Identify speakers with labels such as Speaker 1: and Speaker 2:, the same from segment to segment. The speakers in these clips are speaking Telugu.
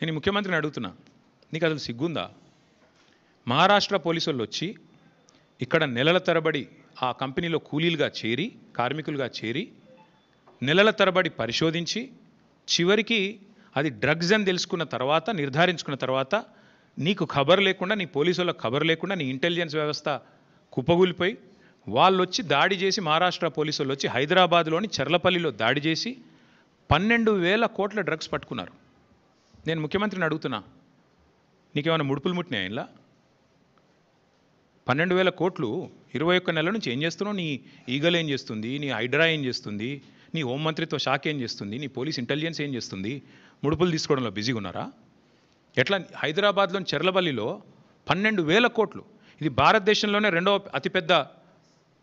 Speaker 1: నేను ముఖ్యమంత్రిని అడుగుతున్నా, నీకు అసలు సిగ్గుందా? మహారాష్ట్ర పోలీసు వాళ్ళు వచ్చి ఇక్కడ నెలల తరబడి ఆ కంపెనీలో కూలీలుగా చేరి, కార్మికులుగా చేరి, నెలల తరబడి పరిశోధించి, చివరికి అది డ్రగ్స్ అని తెలుసుకున్న తర్వాత, నిర్ధారించుకున్న తర్వాత, నీకు ఖబర్ లేకుండా, నీ పోలీసు వాళ్ళకి ఖబర్ లేకుండా, నీ ఇంటెలిజెన్స్ వ్యవస్థ కుప్పగూలిపోయి, వాళ్ళు వచ్చి దాడి చేసి, మహారాష్ట్ర పోలీసు వాళ్ళు వచ్చి హైదరాబాద్లోని చర్లపల్లిలో దాడి చేసి 12,000 కోట్ల డ్రగ్స్ పట్టుకున్నారు. నేను ముఖ్యమంత్రిని అడుగుతున్నా, నీకేమైనా ముడుపులు ముట్టినాయా ఇలా? 12,000 కోట్లు 21 నెలల నుంచి ఏం చేస్తున్నావు? నీ ఈగల్ ఏం చేస్తుంది? నీ హైడ్రా ఏం చేస్తుంది? నీ హోంమంత్రిత్వ శాఖ ఏం చేస్తుంది? నీ పోలీస్ ఇంటెలిజెన్స్ ఏం చేస్తుంది? ముడుపులు తీసుకోవడంలో బిజీగా ఉన్నారా? ఎట్లా? హైదరాబాద్లోని చెర్లపల్లిలో 12,000 కోట్లు. ఇది భారతదేశంలోనే రెండవ అతిపెద్ద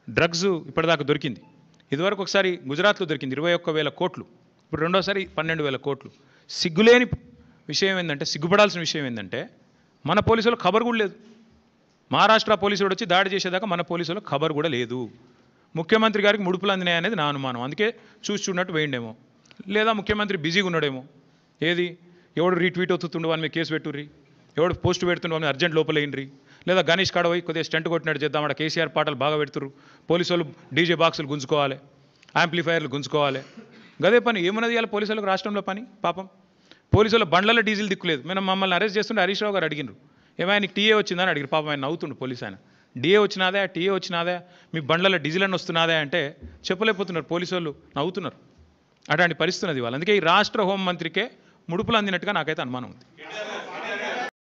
Speaker 1: డ్రగ్స్ ఇప్పటిదాకా దొరికింది. ఇదివరకు ఒకసారి గుజరాత్లో దొరికింది 21,000 కోట్లు, ఇప్పుడు రెండోసారి 12,000 కోట్లు. సిగ్గులేని విషయం ఏంటంటే, సిగ్గుపడాల్సిన విషయం ఏంటంటే, మన పోలీసులకు ఖబర్ కూడా లేదు. మహారాష్ట్ర పోలీసుడు వచ్చి దాడి చేసేదాకా మన పోలీసులకు ఖబర్ కూడా లేదు. ముఖ్యమంత్రి గారికి ముడుపులు అందినాయి అనేది నా అనుమానం. అందుకే చూసి చూడనట్టు వేయండేమో, లేదా ముఖ్యమంత్రి బిజీగా ఉన్నాడేమో. ఏది ఎవడు రీట్వీట్ అవుతుండు వాని మీద కేసు పెట్టుర్రి, ఎవడు పోస్ట్ పెడుతుండు వాని అర్జెంట్ లోపల వేయండి, లేదా గణేష్ కాడపోయి కొద్దిగా స్టంట్ కొట్టినట్టు చేద్దాం, అక్కడ కేసీఆర్ పాటలు బాగా పెడుతురు, పోలీసు వాళ్ళు డీజే బాక్సులు గుంజుకోవాలి, యాంప్లిఫైర్లు గుంజుకోవాలి. గదే పని ఏమున్నది ఇవాళ పోలీసు వాళ్ళకి రాష్ట్రంలో పని? పాపం పోలీసు వాళ్ళ బండ్లలో డీజిల్ దిక్కులేదు. మేము మమ్మల్ని అరెస్ట్ చేస్తుంటే హరీష్ రావు గారు అడిగినారు, ఏమైనా నీకు టీఏ వచ్చిందని అడిగారు. పాపం ఆయన నవ్వుతుండు పోలీసు ఆయన. డిఏ వచ్చినాదా, టీఏ వచ్చినాదా, మీ బండ్లలో డీజిల్ అని వస్తున్నాదా అంటే చెప్పలేకపోతున్నారు. పోలీసు వాళ్ళు నవ్వుతున్నారు. అట్లాంటి పరిస్థితి ఉన్నది వాళ్ళు. అందుకే ఈ రాష్ట్ర హోంమంత్రికే ముడుపులు అందినట్టుగా నాకైతే అనుమానం ఉంది.